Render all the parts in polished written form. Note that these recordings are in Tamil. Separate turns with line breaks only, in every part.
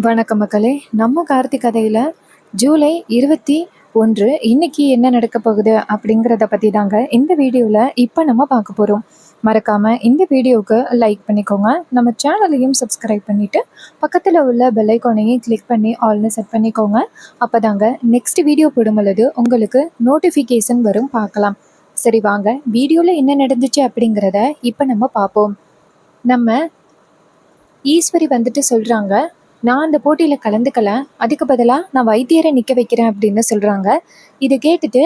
வணக்கம் மக்களே. நம்ம கார்த்திக் கதையில ஜூலை 21 இன்னைக்கு என்ன நடக்க போகுது அப்படிங்கிறத பற்றி தாங்க இந்த வீடியோவில் இப்போ நம்ம பார்க்க போகிறோம். மறக்காமல் இந்த வீடியோவுக்கு லைக் பண்ணிக்கோங்க. நம்ம சேனலையும் சப்ஸ்கிரைப் பண்ணிவிட்டு பக்கத்தில் உள்ள பெல் ஐக்கானையும் கிளிக் பண்ணி ஆல்னு செட் பண்ணிக்கோங்க. அப்போ தாங்க நெக்ஸ்ட் வீடியோ போடும் பொழுது உங்களுக்கு நோட்டிஃபிகேஷன் வரும், பார்க்கலாம். சரி வாங்க வீடியோவில் என்ன நடந்துச்சு அப்படிங்கிறத இப்போ நம்ம பார்ப்போம். நம்ம ஈஸ்வரி வந்துட்டு சொல்கிறாங்க, நான் அந்த போட்டியில் கலந்துக்கல, அதுக்கு பதிலாக நான் வைத்தியரை நிற்க வைக்கிறேன் அப்படின்னு சொல்கிறாங்க. இதை கேட்டுட்டு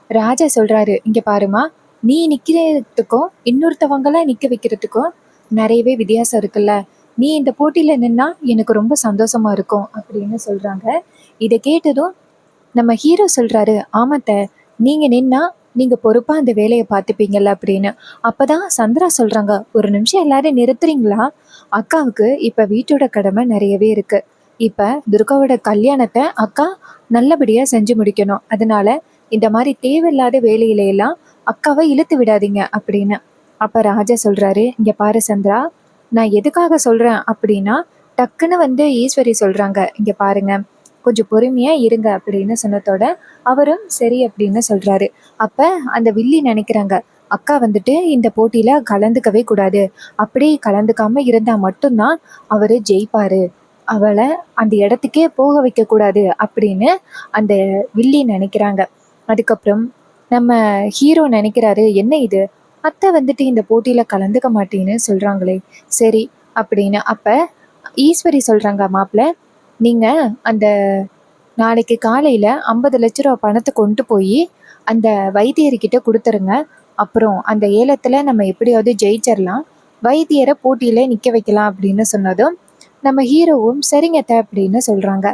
ராஜா சொல்கிறாரு, இங்கே பாருமா, நீ நிற்கிறதுக்கும் இன்னொருத்தவங்களாம் நிற்க வைக்கிறதுக்கும் நிறையவே வித்தியாசம் இருக்குல்ல. நீ இந்த போட்டியில் நின்னா எனக்கு ரொம்ப சந்தோஷமா இருக்கும் அப்படின்னு சொல்கிறாங்க. இதை கேட்டதும் நம்ம ஹீரோ சொல்கிறாரு, ஆமாத்த, நீங்கள் நின்னா நீங்கள் பொறுப்பாக அந்த வேலையை பார்த்துப்பீங்கல்ல அப்படின்னு. அப்போ தான் சந்திரா சொல்கிறாங்க, ஒரு நிமிஷம் எல்லாரும் நிறுத்துறீங்களா? அக்காவுக்கு இப்போ வீட்டோட கடமை நிறையவே இருக்குது. இப்போ துர்காவோட கல்யாணத்தை அக்கா நல்லபடியாக செஞ்சு முடிக்கணும். அதனால இந்த மாதிரி தேவையில்லாத வேலையிலையெல்லாம் அக்காவை இழுத்து விடாதீங்க அப்படின்னு. அப்போ ராஜா சொல்கிறாரு, இங்கே பாரு சந்திரா, நான் எதுக்காக சொல்கிறேன் அப்படின்னா, டக்குன்னு ஈஸ்வரி சொல்கிறாங்க, இங்கே பாருங்க, கொஞ்சம் பொறுமையாக இருங்க அப்படின்னு சொன்னதோட அவரும் சரி அப்படின்னு சொல்கிறாரு. அப்போ அந்த வில்லி நினைக்கிறாங்க, அக்கா இந்த போட்டியில் கலந்துக்கவே கூடாது, அப்படி கலந்துக்காமல் இருந்தால் மட்டும்தான் அவர் ஜெயிப்பார், அவளை அந்த இடத்துக்கே போக வைக்கக்கூடாது அப்படின்னு அந்த வில்லி நினைக்கிறாங்க. அதுக்கப்புறம் நம்ம ஹீரோ நினைக்கிறாரு, என்ன இது, அத்தை இந்த போட்டியில் கலந்துக்க மாட்டேன்னு சொல்கிறாங்களே, சரி அப்படின்னு. அப்போ ஈஸ்வரி சொல்கிறாங்க, மாப்பிள்ளை, நீங்கள் அந்த நாளைக்கு காலையில் 50 லட்ச ரூபா பணத்தை கொண்டு போய் அந்த வைத்தியர்கிட்ட கொடுத்துருங்க. அப்புறம் அந்த ஏலத்தில் நம்ம எப்படியாவது ஜெயிச்சிடலாம், வைத்தியரை போட்டியில் நிற்க வைக்கலாம் அப்படின்னு சொன்னதும் நம்ம ஹீரோவும் சரிங்க அப்படின்னு சொல்கிறாங்க.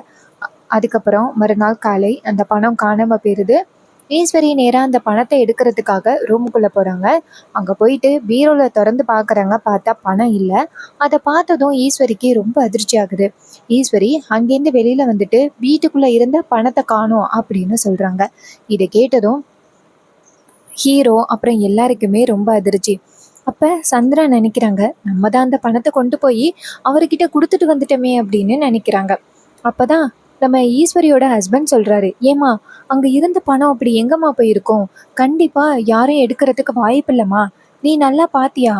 அதுக்கப்புறம் மறுநாள் காலை அந்த பணம் காணாமல் போயிடுது. ஈஸ்வரி நேராக அந்த பணத்தை எடுக்கிறதுக்காக ரூமுக்குள்ளே போகிறாங்க. அங்கே போயிட்டு பீரோவில் திறந்து பார்க்குறாங்க, பார்த்தா பணம் இல்லை. அதை பார்த்ததும் ஈஸ்வரிக்கு ரொம்ப அதிர்ச்சி ஆகுது. ஈஸ்வரி அங்கேருந்து வெளியில் வீட்டுக்குள்ளே இருந்த பணத்தை காணோம் அப்படின்னு சொல்கிறாங்க. இதை கேட்டதும் ஹீரோ அப்புறம் எல்லாருக்குமே ரொம்ப அதிர்ச்சி. அப்போ சந்திரா நினைக்கிறாங்க, நம்ம தான் அந்த பணத்தை கொண்டு போய் அவர்கிட்ட கொடுத்துட்டு வந்துட்டோமே அப்படின்னு நினைக்கிறாங்க. அப்போ தான் நம்ம ஈஸ்வரியோட ஹஸ்பண்ட் சொல்கிறாரு, ஏம்மா, அங்கே இருந்த பணம் அப்படி எங்கம்மா போயிருக்கோம், கண்டிப்பாக யாரும் எடுக்கிறதுக்கு வாய்ப்பு இல்லைம்மா, நீ நல்லா பார்த்தியா?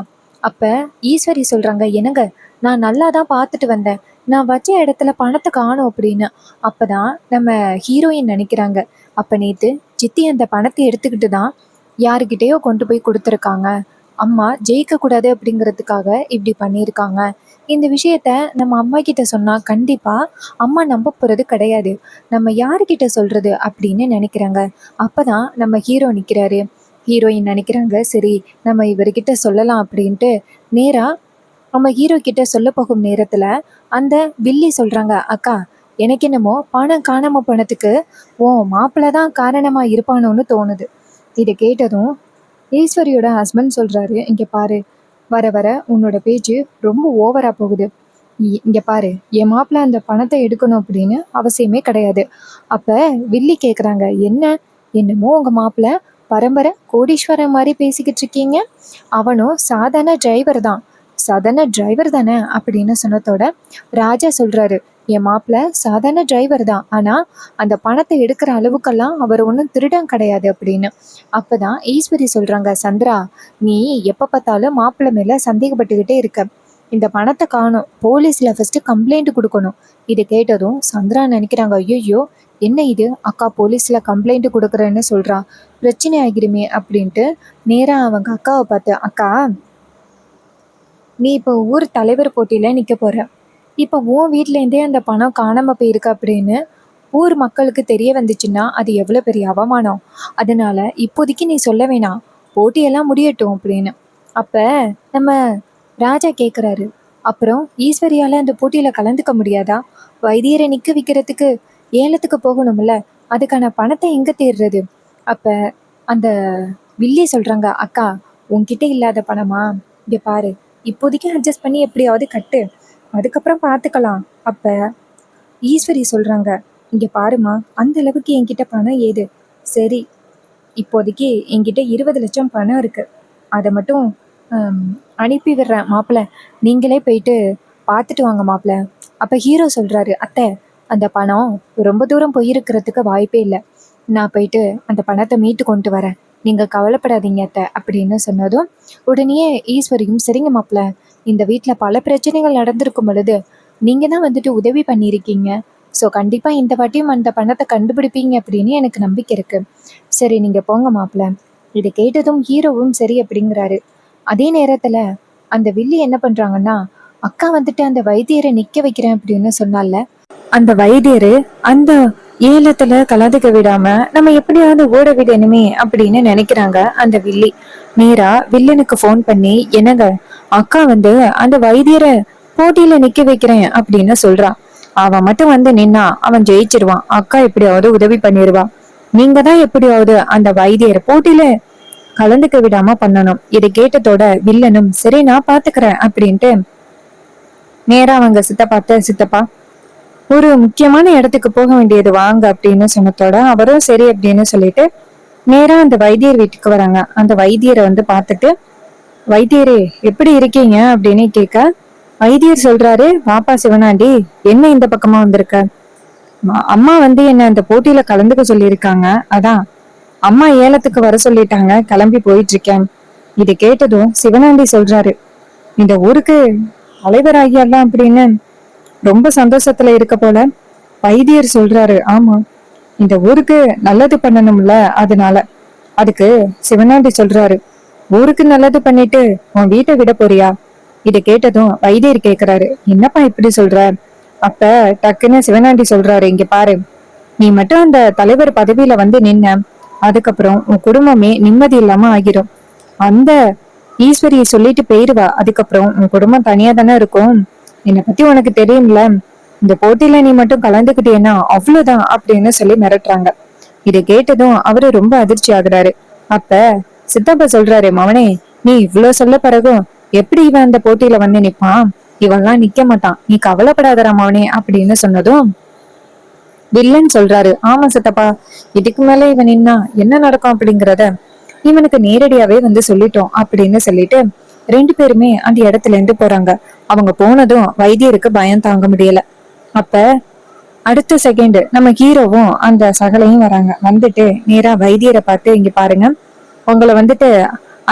அப்போ ஈஸ்வரி சொல்கிறாங்க, என்னங்க, நான் நல்லா தான் பார்த்துட்டு வந்தேன், நான் வச்ச இடத்துல பணத்தை காணும் அப்படின்னு. அப்போ தான் நம்ம ஹீரோயின் நினைக்கிறாங்க, அப்போ நேற்று சித்தி அந்த பணத்தை எடுத்துக்கிட்டு தான் யாருக்கிட்டேயோ கொண்டு போய் கொடுத்துருக்காங்க, அம்மா ஜெயிக்கக்கூடாது அப்படிங்கிறதுக்காக இப்படி பண்ணியிருக்காங்க. இந்த விஷயத்த நம்ம அம்மா கிட்ட சொன்னால் கண்டிப்பாக அம்மா நம்ப போகிறது கிடையாது, நம்ம யாருக்கிட்ட சொல்கிறது அப்படின்னு நினைக்கிறாங்க. அப்போ தான் நம்ம ஹீரோ நிற்கிறாரு. ஹீரோயின் நினைக்கிறாங்க, சரி நம்ம இவர்கிட்ட சொல்லலாம் அப்படின்ட்டு நேராக நம்ம ஹீரோ கிட்ட சொல்ல போகும் நேரத்தில் அந்த வில்லி சொல்கிறாங்க, அக்கா, எனக்கு என்னமோ பணம் காணாமல் போனதுக்கு ஓ மாப்பிள்ளை தான் காரணமாக இருப்பானோன்னு தோணுது. இதை கேட்டதும் ஈஸ்வரியோட ஹஸ்பண்ட் சொல்கிறாரு, இங்கே பாரு, வர வர உன்னோட பேச்சு ரொம்ப ஓவராக போகுது. இங்கே பாரு, என் மாப்பிள்ளை அந்த பணத்தை எடுக்கணும் அப்படின்னு அவசியமே கிடையாது. அப்போ வில்லி கேட்குறாங்க, என்னமோ உங்கள் மாப்பிள்ளை பரம்பரை கோடீஸ்வரன் மாதிரி பேசிக்கிட்டு இருக்கீங்க, அவனும் சாதாரண டிரைவர் தானே அப்படின்னு சொன்னதோட ராஜா சொல்கிறாரு, என் மாப்பிள்ளை சாதாரண டிரைவர் தான், ஆனால் அந்த பணத்தை எடுக்கிற அளவுக்கெல்லாம் அவர் ஒன்றும் திருடன் கிடையாது அப்படின்னு. அப்போ தான் ஈஸ்வரி சொல்கிறாங்க, சந்திரா, நீ எப்போ பார்த்தாலும் மாப்பிள்ளை மேலே சந்தேகப்பட்டுக்கிட்டே இருக்க, இந்த பணத்தை காணும், போலீஸில் ஃபஸ்ட்டு கம்ப்ளைண்ட் கொடுக்கணும். இதை கேட்டதும் சந்திரா நினைக்கிறாங்க, ஐயோ, என்ன இது, அக்கா போலீஸில் கம்ப்ளைண்ட் கொடுக்குறேன்னு சொல்கிறா, பிரச்சனை ஆகிருமே அப்படின்ட்டு நேராக அவங்க அக்காவை பார்த்து, அக்கா, நீ இப்போ ஊர் தலைவர் போட்டியில் நிற்க போகிற, இப்போ உன் வீட்டிலேருந்தே அந்த பணம் காணாமல் போயிருக்கு அப்படின்னு ஊர் மக்களுக்கு தெரிய வந்துச்சுன்னா அது எவ்வளோ பெரிய அவமானம். அதனால இப்போதைக்கு நீ சொல்ல வேணாம், போட்டியெல்லாம் முடியட்டும் அப்படின்னு. அப்போ நம்ம ராஜா கேட்குறாரு, அப்புறம் ஈஸ்வரியால் அந்த போட்டியில் கலந்துக்க முடியாதா? வைத்தியரை நிற்க வைக்கிறதுக்கு ஏலத்துக்கு போகணும்ல, அதுக்கான பணத்தை எங்கே தேடுறது? அப்போ அந்த வில்லி சொல்கிறாங்க, அக்கா, உன்கிட்ட இல்லாத பணமா? இங்கே பாரு, இப்போதைக்கு அட்ஜஸ்ட் பண்ணி எப்படியாவது கட்டு, அதுக்கப்புறம் பார்த்துக்கலாம். அப்போ ஈஸ்வரி சொல்கிறாங்க, இங்கே பாருமா, அந்த அளவுக்கு என்கிட்ட பணம் ஏது, சரி இப்போதைக்கு என்கிட்ட 20 லட்சம் பணம் இருக்குது, அதை மட்டும் அனுப்பி விடுறேன் மாப்பிள்ளை, நீங்களே போயிட்டு பார்த்துட்டு வாங்க மாப்பிள்ளை, அப்போ ஹீரோ சொல்கிறாரு, அத்தை அந்த பணம் ரொம்ப தூரம் போயிருக்கிறதுக்கு வாய்ப்பே இல்லை. நான் போயிட்டு அந்த பணத்தை மீட்டு கொண்டு வரேன். நீங்கள் கவலைப்படாதீங்க அத்தை அப்படின்னு சொன்னதும் உடனேயே ஈஸ்வரியும், சரிங்க மாப்பிள்ள, இந்த வீட்டில் பல பிரச்சனைகள் நடந்திருக்கும் பொழுது நீங்கள் தான் வந்துட்டு உதவி பண்ணியிருக்கீங்க. ஸோ கண்டிப்பாக இந்த வாட்டியும் அந்த பணத்தை கண்டுபிடிப்பீங்க அப்படின்னு எனக்கு நம்பிக்கை இருக்குது. சரி நீங்கள் போங்க மாப்பிள்ள. இதை கேட்டதும் ஹீரோவும் சரி அப்படிங்கிறாரு. அதே நேரத்தில் அந்த வில்லி என்ன பண்ணுறாங்கன்னா, அக்கா வந்துட்டு அந்த வைத்தியரை நிற்க வைக்கிறேன் அப்படின்னு சொன்னால, அந்த வைத்தியரு அந்த ஏலத்துல கலந்துக்க விடாம நம்ம எப்படியாவது ஓட விடணுமே அப்படின்னு நினைக்கிறாங்க அந்த வில்லி. நேரா வில்லனுக்கு ஃபோன் பண்ணி, என்னங்க, அக்கா வந்து அந்த வைத்தியரை போட்டியில நிக்க வைக்கிறேன் அப்படின்னு சொல்றான். அவன் மட்டும் வந்து நின்னா அவன் ஜெயிச்சிருவான். அக்கா எப்படியாவது உதவி பண்ணிடுவா. நீங்க தான் எப்படியாவது அந்த வைத்தியரை போட்டியில கலந்துக்க விடாம பண்ணணும். இதை கேட்டதோட வில்லனும் சரி நான் பாத்துக்கிறேன் அப்படின்ட்டு நேரா அவங்க சித்தப்பா ஒரு முக்கியமான இடத்துக்கு போக வேண்டியது வாங்க அப்படின்னு சொன்னதோட அவரும் சரி அப்படின்னு சொல்லிட்டு நேரா அந்த வைத்தியர் வீட்டுக்கு வராங்க. அந்த வைத்தியரை வந்து பார்த்துட்டு, வைத்தியரே எப்படி இருக்கீங்க அப்படின்னு கேட்க, வைத்தியர் சொல்றாரு, வாப்பா சிவனாண்டி, என்ன இந்த பக்கமா வந்திருக்க? அம்மா வந்து என்ன அந்த போட்டியில கலந்துக்க சொல்லியிருக்காங்க, அதான் அம்மா ஏலத்துக்கு வர சொல்லிட்டாங்க, கிளம்பி போயிட்டு இருக்கேன். இது கேட்டதும் சிவனாண்டி சொல்றாரு, இந்த ஊருக்கு தலைவராகியெல்லாம் அப்படின்னு ரொம்ப சந்தோஷத்துல இருக்க போல. வைத்தியர் சொல்றாரு, ஆமா, இந்த ஊருக்கு நல்லது பண்ணணும்ல, அதனால. அதுக்கு சிவனாண்டி சொல்றாரு, ஊருக்கு நல்லது பண்ணிட்டு உன் வீட்டை விட போறியா? இத கேட்டதும் வைத்தியர் கேக்குறாரு, என்னப்பா இப்படி சொல்ற? அப்ப டக்குன்னு சிவனாண்டி சொல்றாரு, இங்க பாரு, நீ மட்டும் அந்த தலைவர் பதவியில வந்து நின்ன, அதுக்கப்புறம் உன் குடும்பமே நிம்மதி இல்லாம ஆகிரும். அந்த ஈஸ்வரிய சொல்லிட்டு போயிருவா. அதுக்கப்புறம் உன் குடும்பம் தனியா தானே இருக்கும். என்னை பத்தி உனக்கு தெரியும்ல, இந்த போட்டியில நீ மட்டும் கலந்துக்கிட்டேன்னா அவ்வளவுதான் அப்படின்னு சொல்லி மிரட்டுறாங்க. இதை கேட்டதும் அவரு ரொம்ப அதிர்ச்சி ஆகுறாரு. அப்ப சித்தப்பா சொல்றாரு, மவனே, நீ இவ்வளவு சொல்ல பிறகும் எப்படி இவன் அந்த போட்டியில வந்து நிப்பான்? இவன்லாம் நிக்க மாட்டான், நீ கவலைப்படாதடா மவனே அப்படின்னு சொன்னதும் வில்லன் சொல்றாரு, ஆமா சித்தப்பா, இதுக்கு மேல இவன் நின்னா என்ன நடக்கும் அப்படிங்கறத இவனுக்கு நேரடியாவே வந்து சொல்லிட்டோம் அப்படின்னு சொல்லிட்டு ரெண்டு பேருமே அந்த இடத்துல இருந்து போறாங்க. அவங்க போனதும் வைத்தியருக்கு பயம் தாங்க முடியல. அப்ப அடுத்த செகண்ட் நம்ம ஹீரோவும் அந்த சகலையும் வராங்க. வந்துட்டு நேரா வைத்தியரை பார்த்து, இங்க பாருங்க, உங்களை வந்துட்டு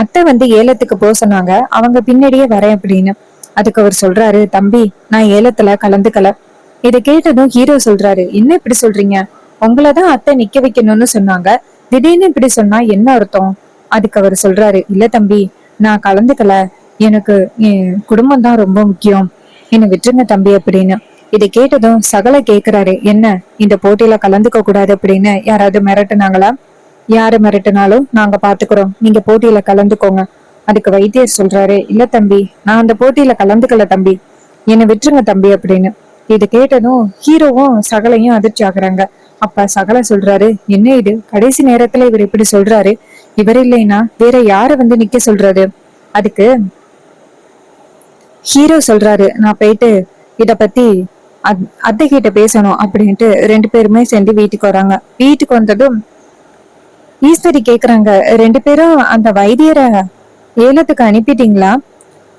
அத்தை வந்து ஏலத்துக்கு போக சொன்னாங்க, அவங்க பின்னாடியே வரேன் அப்படின்னு. அதுக்கு அவர் சொல்றாரு, தம்பி, நான் ஏலத்துல கலந்துக்கல. இதை கேட்டதும் ஹீரோ சொல்றாரு, என்ன இப்படி சொல்றீங்க? உங்களதான் அத்தை நிக்க வைக்கணும்னு சொன்னாங்க, திடீர்னு இப்படி சொன்னா என்ன அர்த்தம்? அதுக்கு அவர் சொல்றாரு, இல்ல தம்பி, நான் கலந்துக்கல, எனக்கு என் குடும்பம் தான் ரொம்ப முக்கியம், என்னை விட்டுருங்க தம்பி அப்படின்னு. இதை கேட்டதும் சகல கேக்குறாரு, என்ன இந்த போட்டியில கலந்துக்க கூடாது அப்படின்னு யாராவது மிரட்டுனாங்களா? யாரு மிரட்டினாலும் நாங்க பாத்துக்கிறோம், நீங்க போட்டியில கலந்துக்கோங்க. அதுக்கு வைத்தியர் சொல்றாரு, இல்ல தம்பி, நான் அந்த போட்டியில கலந்துக்கல தம்பி, என்னை விட்டுருங்க தம்பி அப்படின்னு. இது கேட்டதும் ஹீரோவும் சகலையும் அதிர்ச்சி ஆகுறாங்க. அப்ப சகல சொல்றாரு, என்ன இது கடைசி நேரத்துல இவர் இப்படி சொல்றாரு, இவர் இல்லைன்னா வேற யாரு வந்து நிக்க சொல்றது? அதுக்கு ஹீரோ சொல்றாரு, நான் போயிட்டு இத பத்தி அத்தை கிட்ட பேசணும் அப்படின்ட்டு ரெண்டு பேருமே சேர்ந்து வீட்டுக்கு வராங்க. வீட்டுக்கு வந்ததும் ஈஸ்வரி கேக்குறாங்க, ரெண்டு பேரும் அந்த வைத்தியரை ஏலத்துக்கு அனுப்பிட்டீங்களா?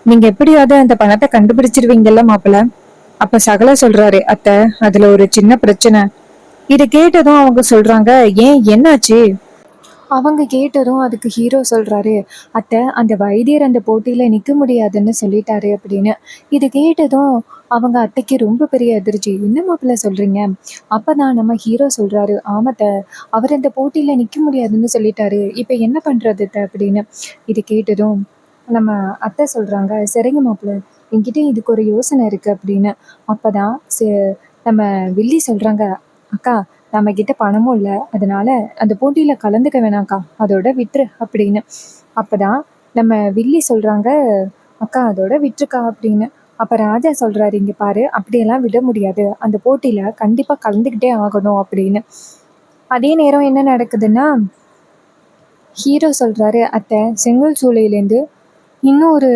நீங்க எப்படியாவது அந்த பணத்தை கண்டுபிடிச்சிருவீங்கல்ல மாப்பிள்ள? அப்ப சகல சொல்றாரு, அத்தை, அதுல ஒரு சின்ன பிரச்சனை. இதை கேட்டதும் அவங்க சொல்றாங்க, ஏன் என்னாச்சு? அவங்க கேட்டதும் அதுக்கு ஹீரோ சொல்றாரு, அத்தை, அந்த வைத்தியர் அந்த போட்டியில நிக்க முடியாதுன்னு சொல்லிட்டாரு அப்படின்னு. இது கேட்டதும் அவங்க அத்தைக்கு ரொம்ப பெரிய அதிர்ச்சி. என்ன மாப்பிள்ள சொல்றீங்க? அப்பதான் நம்ம ஹீரோ சொல்றாரு, ஆமாத்த, அவர் அந்த போட்டியில நிக்க முடியாதுன்னு சொல்லிட்டாரு, இப்ப என்ன பண்றது அத்தை அப்படின்னு. இது கேட்டதும் நம்ம அத்தை சொல்றாங்க, சரிங்க மாப்பிள்ள, என்கிட்ட இதுக்கு ஒரு யோசனை இருக்கு அப்படின்னு. அப்பதான் நம்ம வில்லி சொல்றாங்க, அக்கா, நம்ம கிட்ட பணமும் இல்லை, அதனால அந்த போட்டியில கலந்துக்க வேணாம்க்கா, அதோட விட்டுரு அப்படின்னு. அப்பதான் நம்ம வில்லி சொல்றாங்க, அக்கா அதோட விட்டுருக்கா அப்படின்னு. அப்ப ராஜா சொல்றாரு, இங்க பாரு, அப்படியெல்லாம் விட முடியாது, அந்த போட்டியில கண்டிப்பா கலந்துக்கிட்டே ஆகணும் அப்படின்னு. அதே நேரம் என்ன நடக்குதுன்னா, ஹீரோ சொல்றாரு, அத்தை, செங்கல் சூளையிலேருந்து இன்னும் ஒரு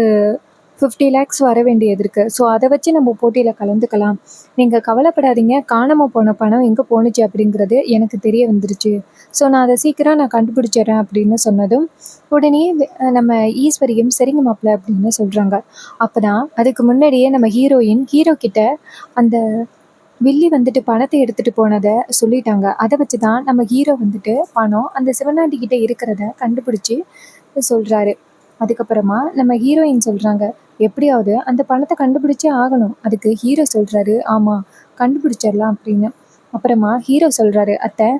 50 லேக்ஸ் வர வேண்டியது இருக்குது. ஸோ அதை வச்சு நம்ம போட்டியில் கலந்துக்கலாம். நீங்கள் கவலைப்படாதீங்க, காணாமல் போன பணம் எங்கே போணுச்சு அப்படிங்கிறது எனக்கு தெரிய வந்துருச்சு. ஸோ நான் அதை சீக்கிரம் கண்டுபிடிச்சிடுறேன் அப்படின்னு சொன்னதும் உடனே நம்ம ஈஸ்வரியும் சரிங்க மாப்பிள்ள அப்படின்னு சொல்கிறாங்க. அப்போ தான் அதுக்கு முன்னாடியே நம்ம ஹீரோ கிட்ட அந்த வில்லி வந்துட்டு பணத்தை எடுத்துகிட்டு போனதை சொல்லிட்டாங்க. அதை வச்சு தான் நம்ம ஹீரோ வந்துட்டு பணம் அந்த சிவனாண்டி கிட்ட இருக்கிறத கண்டுபிடிச்சி சொல்கிறாரு. அதுக்கப்புறமா நம்ம ஹீரோயின் சொல்கிறாங்க, எப்படியாவது அந்த பணத்தை கண்டுபிடிச்சே ஆகணும். அதுக்கு ஹீரோ சொல்கிறாரு, ஆமாம் கண்டுபிடிச்சிடலாம் அப்படின்னு. அப்புறமா ஹீரோ சொல்கிறாரு, அத்தை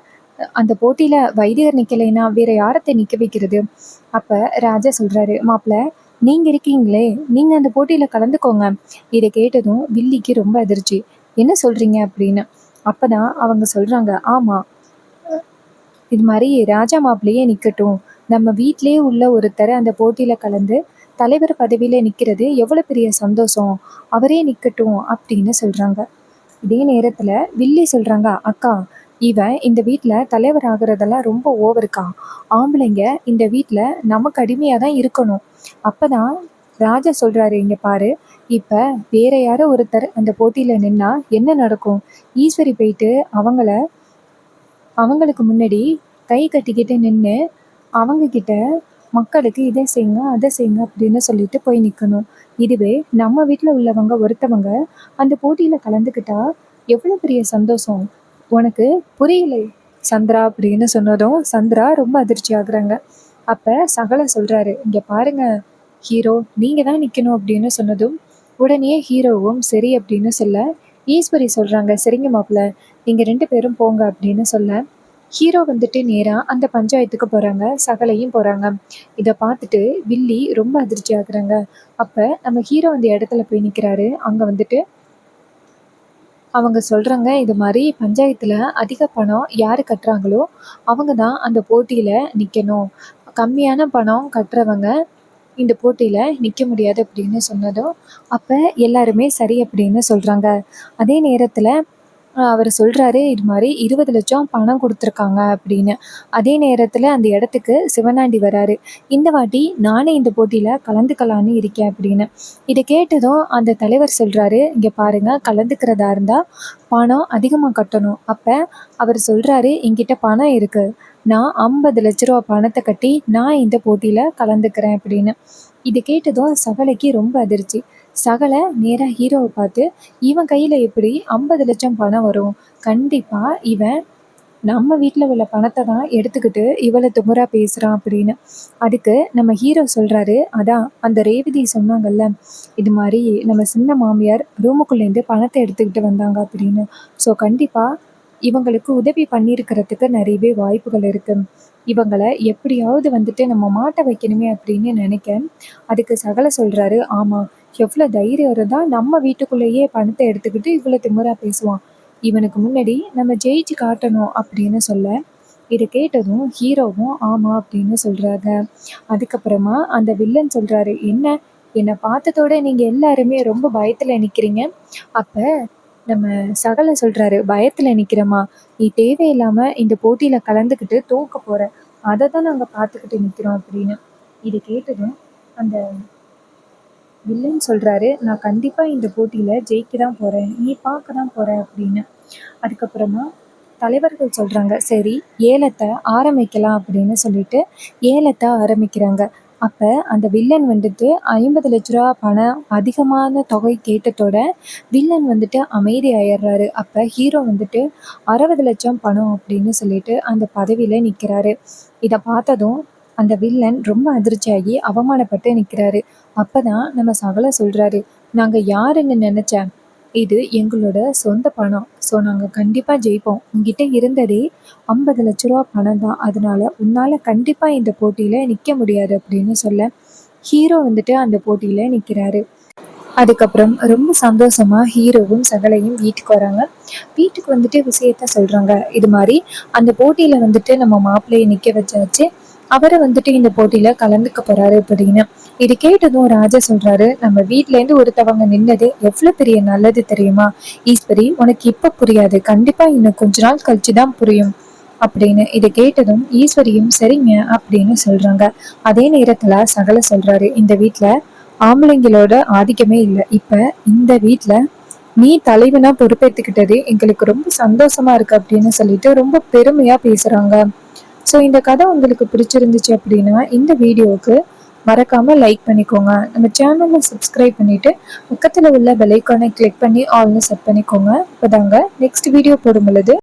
அந்த போட்டியில் வைத்தியர் நிற்கலைன்னா வேற யாரத்தை நிற்க வைக்கிறது? அப்போ ராஜா சொல்கிறாரு, மாப்பிள்ள நீங்கள் இருக்கீங்களே, நீங்கள் அந்த போட்டியில் கலந்துக்கோங்க. இதை கேட்டதும் வில்லிக்கு ரொம்ப அதிர்ச்சி. என்ன சொல்கிறீங்க அப்படின்னு. அப்போ தான் அவங்க சொல்கிறாங்க, ஆமாம் இது மாதிரி ராஜா மாப்பிள்ளையே நிற்கட்டும். நம்ம வீட்டிலேயே உள்ள ஒருத்தர் அந்த போட்டியில் கலந்து தலைவர் பதவியில் நிற்கிறது எவ்வளோ பெரிய சந்தோஷம். அவரே நிற்கட்டும் அப்படின்னு சொல்கிறாங்க. இதே நேரத்தில் வில்லி சொல்கிறாங்க, அக்கா இவன் இந்த வீட்டில் தலைவர் ஆகுறதெல்லாம் ரொம்ப ஓவருக்கா. ஆம்பளைங்க இந்த வீட்டில் நமக்கு அடிமையாக தான் இருக்கணும். அப்போ தான் ராஜா சொல்கிறாரு, இங்கே பாரு, இப்போ வேற யாரோ ஒருத்தர் அந்த போட்டியில் நின்னா என்ன நடக்கும்? ஈஸ்வரி போயிட்டு அவங்களுக்கு முன்னாடி கை கட்டிக்கிட்டு நின்று அவங்கக்கிட்ட மக்களுக்கு இதை செய்யுங்க அதை செய்யுங்க அப்படின்னு சொல்லிட்டு போய் நிற்கணும். இதுவே நம்ம வீட்டில் உள்ளவங்க ஒருத்தவங்க அந்த போட்டியில் கலந்துக்கிட்டா எவ்வளோ பெரிய சந்தோஷம். உனக்கு புரியலை சந்திரா அப்படின்னு சொன்னதும் சந்திரா ரொம்ப அதிர்ச்சி ஆகுறாங்க. அப்போ சகல சொல்கிறாரு, இங்கே பாருங்க ஹீரோ, நீங்கள் தான் நிற்கணும் அப்படின்னு சொன்னதும் உடனே ஹீரோவும் சரி அப்படின்னு சொல்ல ஈஸ்வரி சொல்கிறாங்க, சரிங்க மாப்பிள்ள நீங்கள் 2 பேரும் போங்க அப்படின்னு சொல்ல ஹீரோ வந்துட்டு நேராக அந்த பஞ்சாயத்துக்கு போகிறாங்க, சகலையும் போகிறாங்க. இதை பார்த்துட்டு வில்லி ரொம்ப அதிர்ச்சி ஆகுறாங்க. அப்போ நம்ம ஹீரோ அந்த இடத்துல போய் நிற்கிறாரு. அங்கே வந்துட்டு அவங்க சொல்கிறாங்க, இது மாதிரி பஞ்சாயத்தில் அதிக பணம் யார் கட்டுறாங்களோ அவங்க தான் அந்த போட்டியில் நிற்கணும். கம்மியான பணம் கட்டுறவங்க இந்த போட்டியில் நிற்க முடியாது அப்படின்னு சொன்னதும் அப்போ எல்லாருமே சரி அப்படின்னு சொல்கிறாங்க. அதே நேரத்தில் அவர் சொல்கிறாரு, இது மாதிரி 20 லட்சம் பணம் கொடுத்துருக்காங்க அப்படின்னு. அதே நேரத்தில் அந்த இடத்துக்கு சிவனாண்டி வராரு. இந்த வாட்டி நானே இந்த போட்டியில் கலந்துக்கலான்னு இருக்கேன் அப்படின்னு. இதை கேட்டதும் அந்த தலைவர் சொல்கிறாரு, இங்கே பாருங்கள், கலந்துக்கிறதா இருந்தால் பணம் அதிகமாக கட்டணும். அப்போ அவர் சொல்கிறாரு, என்கிட்ட பணம் இருக்குது, நான் 50 லட்ச ரூபா பணத்தை கட்டி நான் இந்த போட்டியில் கலந்துக்கிறேன் அப்படின்னு. இதை கேட்டதும் சகலைக்கு ரொம்ப அதிர்ச்சி. சகலை நேராக ஹீரோவை பார்த்து, இவன் கையில் எப்படி 50 லட்சம் பணம் வரும்? கண்டிப்பாக இவன் நம்ம வீட்டில் உள்ள பணத்தை தான் எடுத்துக்கிட்டு இவளை திமிரா பேசுகிறான் அப்படின்னு. அதுக்கு நம்ம ஹீரோ சொல்கிறாரு, அதான் அந்த ரேவதி சொன்னாங்கல்ல, இது மாதிரி நம்ம சின்ன மாமியார் ரூமுக்குள்ளேருந்து பணத்தை எடுத்துக்கிட்டு வந்தாங்க அப்படின்னு. ஸோ கண்டிப்பாக இவங்களுக்கு உதவி பண்ணியிருக்கிறதுக்கு நிறையவே வாய்ப்புகள் இருக்குது. இவங்களை எப்படியாவது வந்துட்டு நம்ம மாட்ட வைக்கணுமே அப்படின்னு நினைக்க அதுக்கு சகலை சொல்கிறாரு, ஆமாம் எவ்வளோ தைரியம் இருந்தால் நம்ம வீட்டுக்குள்ளேயே பணத்தை எடுத்துக்கிட்டு இவ்வளோ திமிரா பேசுவான். இவனுக்கு முன்னாடி நம்ம ஜெயிச்சு காட்டணும் அப்படின்னு சொல்ல இதை கேட்டதும் ஹீரோவும் ஆமாம் அப்படின்னு சொல்கிறாங்க. அதுக்கப்புறமா அந்த வில்லன் சொல்கிறாரு, என்னை பார்த்ததோட நீங்கள் எல்லாருமே ரொம்ப பயத்தில் நிற்கிறீங்க. அப்போ நம்ம சகலை சொல்கிறாரு, பயத்தில் நிற்கிறோமா? நீ தேவையில்லாமல் இந்த போட்டியில் கலந்துக்கிட்டு தோக்க போகிற, அதை தான் நாங்கள் பார்த்துக்கிட்டு நிற்கிறோம் அப்படின்னு. இது கேட்டதும் அந்த வில்லன் சொல்கிறாரு, நான் கண்டிப்பாக இந்த போட்டியில் ஜெயிக்க தான் போகிறேன், நீ பார்க்க தான் போகிற அப்படின்னு. அதுக்கப்புறமா தலைவர்கள் சொல்கிறாங்க, சரி ஏலத்தை ஆரம்பிக்கலாம் அப்படின்னு சொல்லிட்டு ஏலத்தை ஆரம்பிக்கிறாங்க. அப்போ அந்த வில்லன் வந்துட்டு 50 லட்ச ரூபா பணம் அதிகமான தொகை கேட்டதோட வில்லன் வந்துட்டு அமைதி ஆயிடுறாரு. அப்போ ஹீரோ வந்துட்டு 60 லட்சம் பணம் அப்படின்னு சொல்லிட்டு அந்த பதவியில் நிற்கிறாரு. இதை பார்த்ததும் அந்த வில்லன் ரொம்ப அதிர்ச்சியாகி அவமானப்பட்டு நிற்கிறாரு. அப்போ தான் நம்ம சகலை சொல்கிறாரு, நாங்கள் யாருன்னு நினச்சேன், இது எங்களோட சொந்த பணம். ஸோ நாங்கள் கண்டிப்பாக ஜெயிப்போம். உங்ககிட்ட இருந்ததே 50 லட்ச ரூபா பணம் தான், அதனால உன்னால் கண்டிப்பாக இந்த போட்டியில் நிற்க முடியாது அப்படின்னு சொல்ல ஹீரோ வந்துட்டு அந்த போட்டியில் நிற்கிறாரு. அதுக்கப்புறம் ரொம்ப சந்தோஷமாக ஹீரோவும் சகலையும் வீட்டுக்கு வராங்க. வீட்டுக்கு வந்துட்டு விஷயத்த சொல்கிறாங்க, இது மாதிரி அந்த போட்டியில் வந்துட்டு நம்ம மாப்பிள்ளையை நிற்க வச்சாச்சு, அவரை வந்துட்டு இந்த போட்டியில் கலந்துக்க போகிறாரு அப்படின்னு. இது கேட்டதும் ராஜா சொல்கிறாரு, நம்ம வீட்டிலேருந்து ஒருத்தவங்க நின்னது எவ்வளோ பெரிய நல்லது தெரியுமா? ஈஸ்வரி, உனக்கு இப்போ புரியாது, கண்டிப்பாக இன்னும் கொஞ்ச நாள் கழிச்சு தான் புரியும் அப்படின்னு. இதை கேட்டதும் ஈஸ்வரியும் சரிங்க அப்படின்னு சொல்கிறாங்க. அதே நேரத்தில் சகல சொல்கிறாரு, இந்த வீட்டில் ஆம்பளைங்களோட ஆதிக்கமே இல்லை. இப்போ இந்த வீட்டில் நீ தலைவனா பொறுப்பேற்றுக்கிட்டதே எங்களுக்கு ரொம்ப சந்தோஷமா இருக்கு அப்படின்னு சொல்லிட்டு ரொம்ப பெருமையாக பேசுகிறாங்க. ஸோ இந்த கதை உங்களுக்கு பிடிச்சிருந்துச்சு அப்படின்னா இந்த வீடியோவுக்கு மறக்காமல் லைக் பண்ணிக்கோங்க. நம்ம சேனலை சப்ஸ்கிரைப் பண்ணிவிட்டு பக்கத்தில் உள்ள பெல் ஐக்கானை கிளிக் பண்ணி ஆல்னு செட் பண்ணிக்கோங்க. இப்போதாங்க நெக்ஸ்ட் வீடியோ போடும் பொழுது